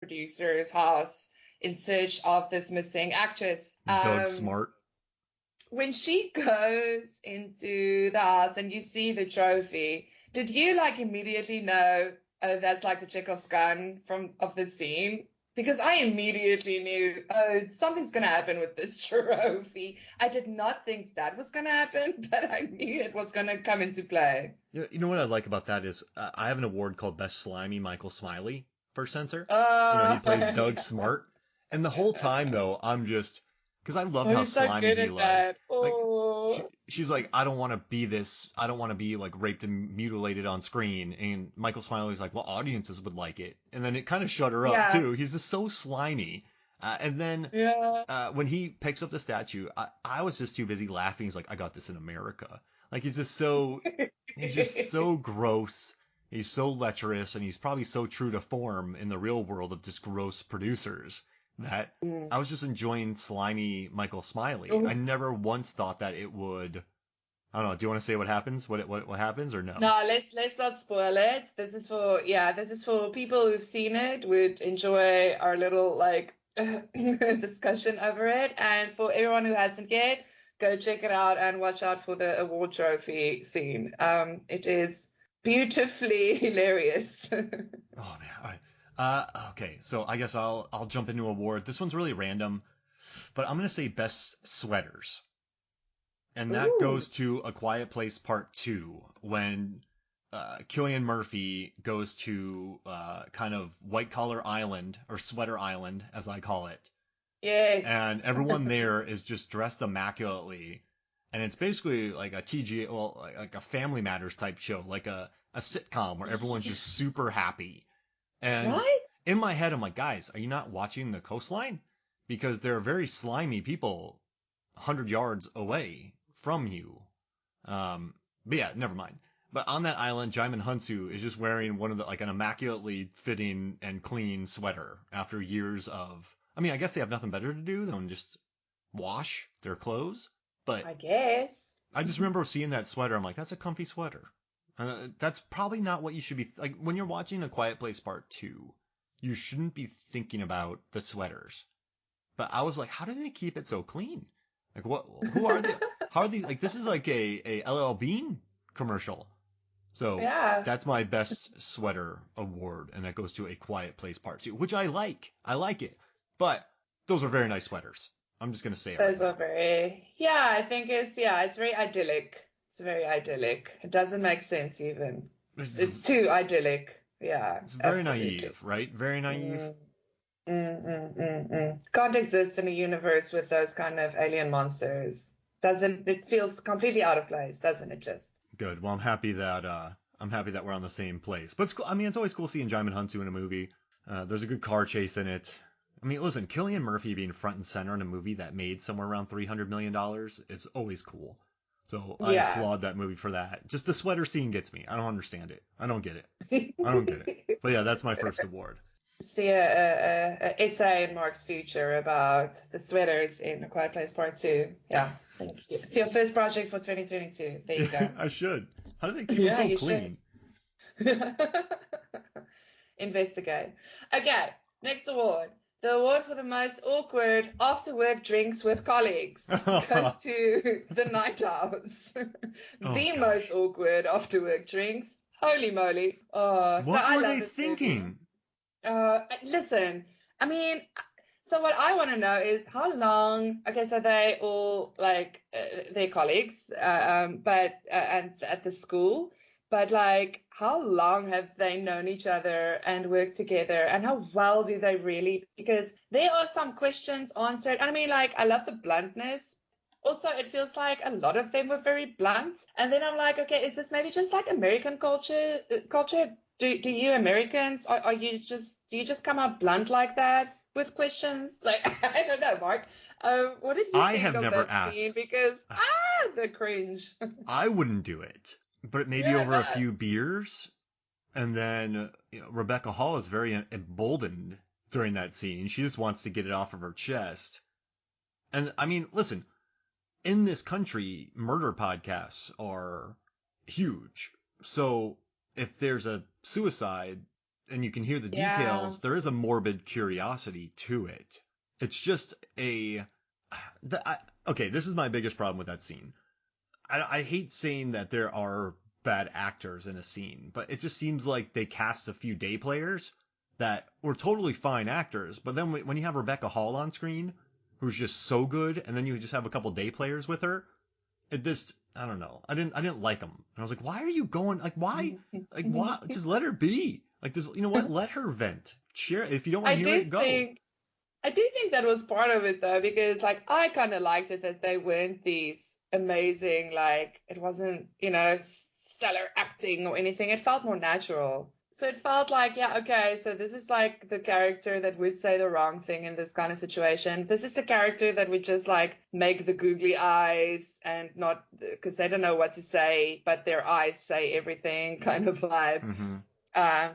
producer's house in search of this missing actress. Doug Smart. When she goes into the house and you see the trophy, did you like immediately know, oh, that's like the Chekhov's gun from of the scene? Because I immediately knew, oh, something's going to happen with this trophy. I did not think that was going to happen, but I knew it was going to come into play. You know what I like about that is I have an award called Best Slimy Michael Smiley for Censor. He Oh, plays Doug yeah. Smart. And the whole time, though, I'm just, because I loved Oh, how he's so slimy good he at was. that. Like, Oh, she's like, I don't want to be this, I don't want to be like raped and mutilated on screen. And Michael Smiley's like, well, audiences would like it. And then it kind of shut her up, yeah, too. He's just so slimy. And then yeah. when he picks up the statue, I was just too busy laughing. He's like, I got this in America. Like he's just so gross. He's so lecherous, and he's probably so true to form in the real world of just gross producers that Mm. I was just enjoying slimy Michael Smiley. I Oh, never once thought that it would. I don't know. Do you want to say what happens? What happens or no? no, let's not spoil it. This is for people who've seen it, would enjoy our little like discussion over it. And for everyone who hasn't yet, go check it out and watch out for the award trophy scene. It is beautifully hilarious. Oh man. All right. Okay. So I guess I'll jump into award. This one's really random, but I'm gonna say best sweaters. And that Ooh, goes to A Quiet Place Part 2 when Killian Murphy goes to kind of white collar island or sweater island, as I call it, yes. and everyone there is just dressed immaculately, and it's basically like a TG, well, like a Family Matters type show, like a sitcom where everyone's just super happy. And Right? in my head, I'm like, guys, are you not watching the coastline? Because there are very slimy people 100 yards away from you. But yeah, never mind. But on that island, Jaimin Hunsu is just wearing one of the like an immaculately fitting and clean sweater after years of. I mean, I guess they have nothing better to do than just wash their clothes. But I guess. I just remember seeing that sweater. I'm like, that's a comfy sweater. That's probably not what you should be like when you're watching A Quiet Place Part 2. You shouldn't be thinking about the sweaters. But I was like, how do they keep it so clean? Like what? Who are they? How are they? Like this is like a LL Bean commercial. So Yeah. that's my best sweater award, and that goes to A Quiet Place Part 2, which I like. I like it, but those are very nice sweaters. I'm just gonna say it right Those are now. very, yeah, I think it's very idyllic. It's very idyllic. It doesn't make sense even. It's too idyllic. Yeah, It's very absolutely. naive, right? Very naive. Mm, Can't exist in a universe with those kind of alien monsters. Doesn't, it feels completely out of place, doesn't it just? Good. Well, I'm happy that we're on the same place. But it's cool. I mean, it's always cool seeing Jaimin Hunsu in a movie. There's a good car chase in it. I mean, listen, Killian Murphy being front and center in a movie that made somewhere around $300 million is always cool. So I Yeah. applaud that movie for that. Just the sweater scene gets me. I don't understand it. I don't get it. I don't get it. But yeah, that's my first award. See a essay in Mark's Future about the sweaters in A Quiet Place Part 2. Yeah, thank you. It's your first project for 2022. There you go. I should. How do they keep them Yeah, so you should. clean? Investigate. Okay, next award. The award for the most awkward after work drinks with colleagues goes Oh to the Night Owls. The most gosh. awkward after work drinks. Holy moly. Oh, so What I were love they this movie. thinking? Listen, I mean, so what I want to know is how long, okay, so they all like they're colleagues, but and at the school, but like how long have they known each other and worked together, and how well do they really? Because there are some questions answered. And I mean, like I love the bluntness. Also, it feels like a lot of them were very blunt. And then I'm like, okay, is this maybe just like American culture? Do you Americans are you just do you just come out blunt like that with questions? Like I don't know, Mark. What did you I think have of never that scene? asked. Because the cringe. I wouldn't do it, but maybe Yeah, over a no. few beers. And then Rebecca Hall is very emboldened during that scene. She just wants to get it off of her chest. And I mean, listen, in this country, murder podcasts are huge. So if there's a suicide, and you can hear the Yeah. details, there is a morbid curiosity to it. It's just okay, this is my biggest problem with that scene. I hate saying that there are bad actors in a scene, but it just seems like they cast a few day players that were totally fine actors, but then when you have Rebecca Hall on screen, who's just so good, and then you just have a couple day players with her, it just, I don't know. I didn't like them. And I was like, why are you going, like, why? Like, why? Just let her be. Like, just, you know what? Let her vent. Share. If you don't want I to hear do it, go. think I do think that was part of it though, because like I kind of liked it that they weren't these amazing, like it wasn't, stellar acting or anything. It felt more natural. So it felt like, yeah, okay, so this is like the character that would say the wrong thing in this kind of situation. This is the character that would just like make the googly eyes and not because they don't know what to say, but their eyes say everything kind of vibe. Mm-hmm.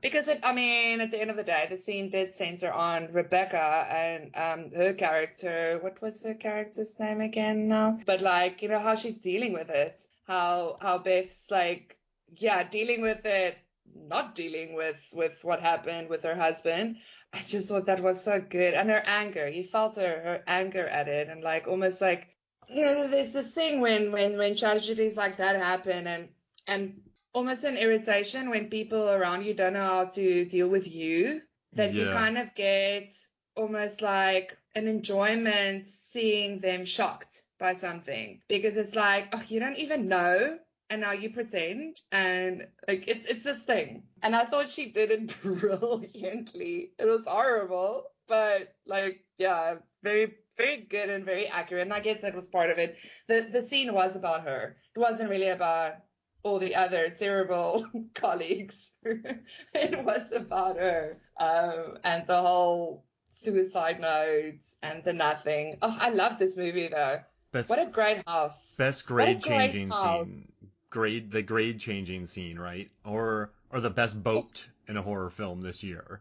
Because I mean, at the end of the day, the scene did center on Rebecca and her character. What was her character's name again now? But like, how she's dealing with it, how Beth's like, yeah, dealing with it, not dealing with what happened with her husband. I just thought that was so good, and her anger. You felt her anger at it, and like almost like there's this thing when tragedies like that happen, and almost an irritation when people around you don't know how to deal with you, that you Yeah. kind of get almost like an enjoyment seeing them shocked by something because it's like, oh, you don't even know. And now you pretend, and like it's this thing. And I thought she did it brilliantly. It was horrible, but like, yeah, very, very good and very accurate. And I guess that was part of it. The scene was about her. It wasn't really about all the other terrible colleagues. It was about her, and the whole suicide notes and the nothing. Oh, I love this movie though. Best What a great house. best What a grade great changing scene. house. The grade changing scene, right? Or the best Oh, boat in a horror film this year.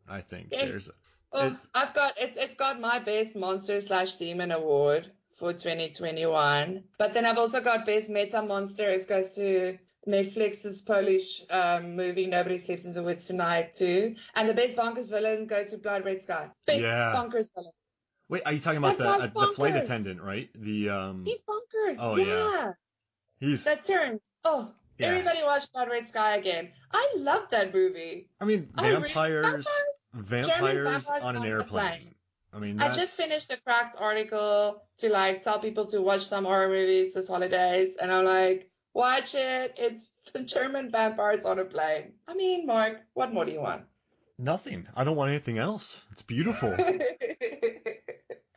I think yes. there's Oh, it's I've got it's got my best monster slash demon award for 2021. But then I've also got best meta monster. It goes to Netflix's Polish movie Nobody Sleeps in the Woods Tonight too. And the best bonkers villain goes to Blood Red Sky. Best yeah. bonkers villain. Wait, are you talking about That guy's the flight bonkers. attendant, right? The He's bonkers. oh yeah. Yeah. He's That turn. Oh, yeah. everybody watch Blood Red Sky again. I love that movie. I mean, I really German vampires vampires on an on a plane. airplane. I mean, I just that's finished a cracked article to like tell people to watch some horror movies this holidays, and I'm like, watch it. It's German vampires on a plane. I mean, Mark, what more do you want? nothing. I don't want anything else. It's beautiful.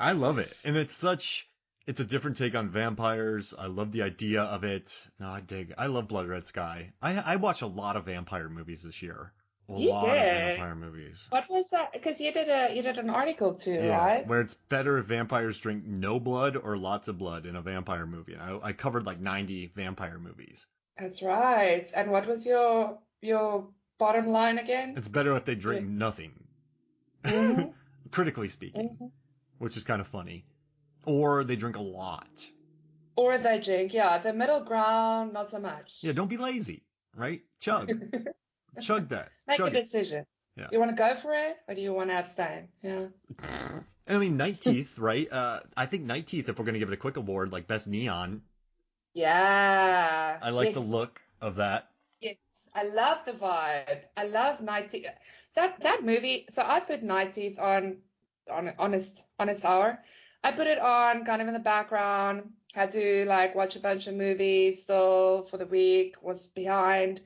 I love it. And it's a different take on vampires. I love the idea of it. No, I love Blood Red Sky. I watch a lot of vampire movies this year. A You lot of did. vampire movies. What was that? Because you did an article too, Yeah, right? where it's better if vampires drink no blood or lots of blood in a vampire movie. And I covered like 90 vampire movies. That's right. And what was your bottom line again? It's better if they drink nothing, Mm-hmm. critically speaking, Mm-hmm. which is kind of funny. Or they drink a lot. Or they drink, yeah, the middle ground, not so much. Yeah, don't be lazy, right? Chug. Chug that. Make a Chug it. decision. Yeah. You want to go for it, or do you want to abstain? Yeah. I mean, Night Teeth, right? I think Night Teeth, if we're going to give it a quick award, like Best Neon, Yeah. I like the Yes. look of that. Yes. I love the vibe. I love Night Teeth. That movie. So I put Night Teeth on honest hour. I put it on kind of in the background. Had to like watch a bunch of movies still for the week. Was behind.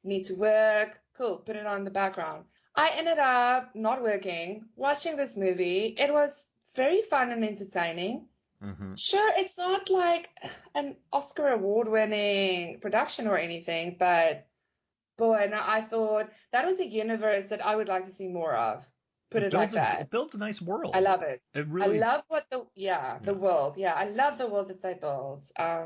Need to work. Cool. Put it on in the background. I ended up not working, watching this movie. It was very fun and entertaining. Hmm. Sure, it's not like an Oscar award winning production or anything, but boy, no, I thought that was a universe that I would like to see more of. Put it like that. It builds a nice I world. love it. It I really love the yeah, world. Yeah, I love the world that they build. Yeah.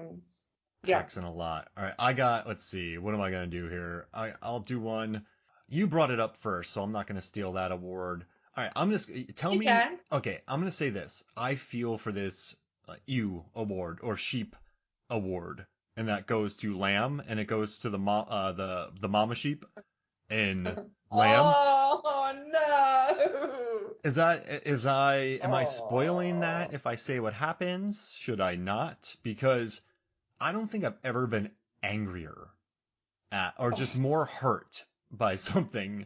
packs in a lot. All right, let's see, what am I going to do here? I'll do one. You brought it up first, so I'm not going to steal that award. All right, I'm just tell You me. can. Okay, I'm going to say this. I feel for this ewe award or sheep award, and that goes to Lamb, and it goes to the mama sheep. in Lamb. Oh no! Am I spoiling Oh. that if I say what happens? Should I not? Because I don't think I've ever been angrier at, or just Oh. more hurt by something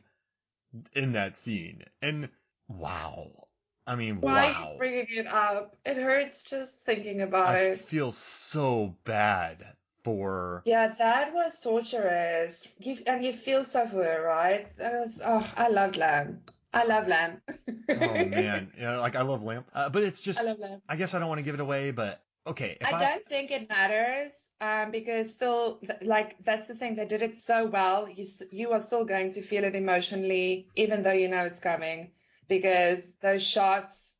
in that scene. And wow. I mean, Why are you wow. bringing it up? It hurts just thinking about I it. feel so bad for, Yeah, that was torturous. And you feel so for her, right? That was, oh, I love Lamb. I love Lamb. oh man, yeah, like I love Lamp. But it's I just, love Lamb. I guess I don't want to give it away, but okay, if I I, don't think it matters, because still, like that's the thing. They did it so well. You are still going to feel it emotionally, even though you know it's coming, because those shots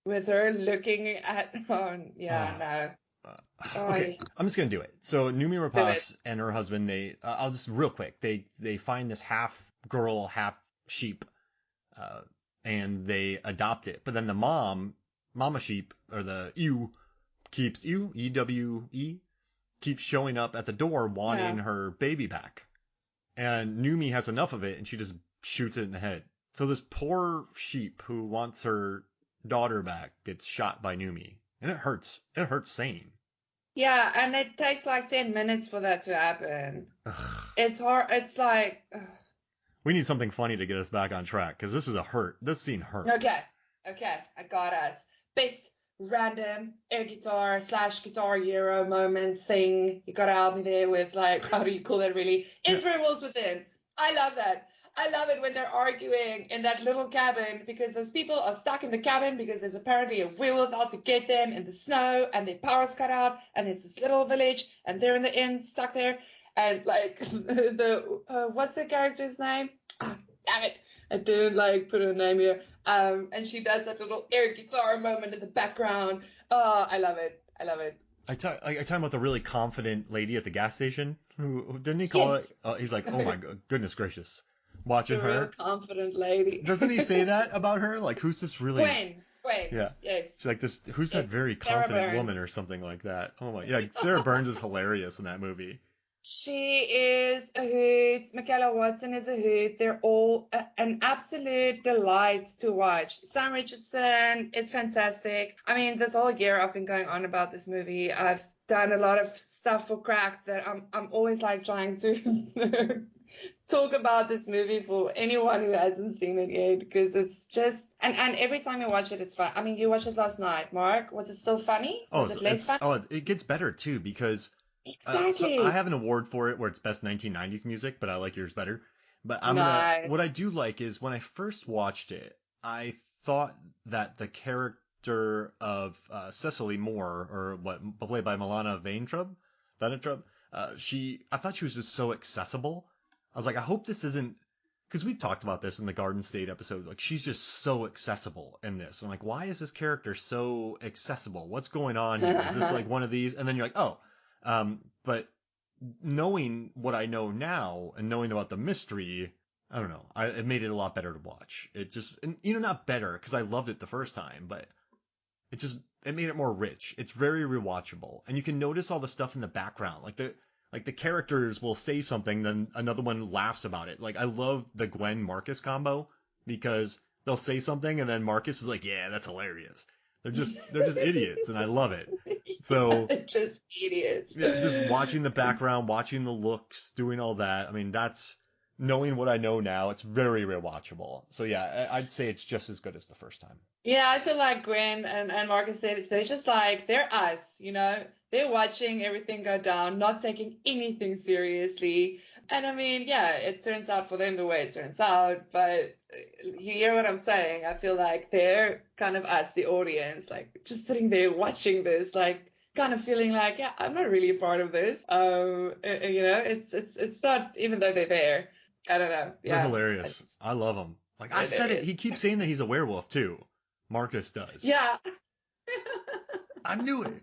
with her looking at, oh yeah, uh, no, oh, okay, I'm just gonna do it. So Numi do it. Rapace and her husband, I'll just real quick, they find this half girl, half sheep, uh, and they adopt it. But then the mama sheep, or the ewe, keeps EWE, keeps showing up at the door wanting Yeah. her baby back. And Numi has enough of it and she just shoots it in the head. So this poor sheep who wants her daughter back gets shot by Numi. And it hurts. It hurts sane. Yeah, and it takes like 10 minutes for that to happen. It's hard. It's like, ugh. We need something funny to get us back on track because this is a hurt. This scene hurts. Okay, okay, I got us. Best random air guitar slash guitar hero moment thing. You gotta help me there with like, how do you call that really? Yeah. Israel Wolves Within. I love that. I love it when they're arguing in that little cabin because those people are stuck in the cabin because there's apparently a werewolf out to get them in the snow and their power's cut out and it's this little village and they're in the inn stuck there and like the what's her character's name? Ah, damn it. I didn't like put her name here. And she does that little air guitar moment in the background. Oh, I love it. I love it. I talking about the really confident lady at the gas station who didn't he call it? Yes. He's like, oh my goodness gracious, watching The real her. confident lady. Doesn't he say that about her? Like, who's this really? Gwen. Yeah. Yes. She's like this. Who's that Yes. very Sarah confident woman or Burns. something like that? Oh my, yeah. Sarah Burns is hilarious in that movie. She is a hoot. Michaela Watson is a hoot. They're all an absolute delight to watch. Sam Richardson is fantastic. I mean, this whole year I've been going on about this movie. I've done a lot of stuff for Cracked that I'm always like trying to talk about this movie for anyone who hasn't seen it yet because it's just and every time you watch it it's fun. I mean, you watched it last night, Mark. Was it still funny? Oh, Was it less funny? it gets better too because so I Exactly. have an award for it where it's best 1990s music, but I like yours better. But Nice. what I do like is when I first watched it, I thought that the character of Cecily Moore, or what played by Milana Vaintrub, I thought she was just so accessible. I was like, I hope this isn't, because we've talked about this in the Garden State episode. Like, she's just so accessible in this. I'm like, why is this character so accessible? What's going on here? Is this like one of these? And then you're like, oh, but knowing what I know now and knowing about the mystery, I don't know. It made it a lot better to watch. It just, and, not better because I loved it the first time, but it just, it made it more rich. It's very rewatchable, and you can notice all the stuff in the background, like the characters will say something, then another one laughs about it. Like I love the Gwen Marcus combo because they'll say something and then Marcus is like, yeah, that's hilarious. They're just idiots, and I love it. So Just idiots. yeah, just watching the background, watching the looks, doing all that. I mean, that's knowing what I know now. It's very rewatchable. So yeah, I'd say it's just as good as the first time. Yeah, I feel like Gwen and Marcus said they're just like they're us, you know? They're watching everything go down, not taking anything seriously. And I mean, yeah, it turns out for them the way it turns out, but you hear what I'm saying? I feel like they're kind of us, the audience, like just sitting there watching this, like kind of feeling like, yeah, I'm not really a part of this. You know, it's not even though they're there. I don't know. They're Yeah, hilarious. I love them. Like I said it, hilarious. he keeps saying that he's a werewolf too. Marcus does. Yeah. I knew it.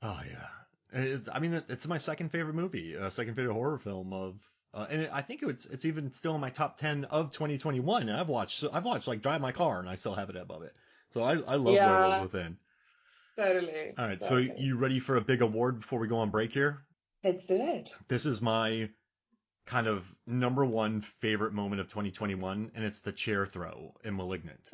Oh yeah. I mean, it's my second favorite movie, second favorite horror film of, and I think it's even still in my top 10 of 2021. And I've watched like Drive My Car, and I still have it above it. So I love Werewolves Yeah, Within. totally, All right, so totally. you ready for a big award before we go on break here? Let's do it. This is my kind of number one favorite moment of 2021, and it's the chair throw in Malignant.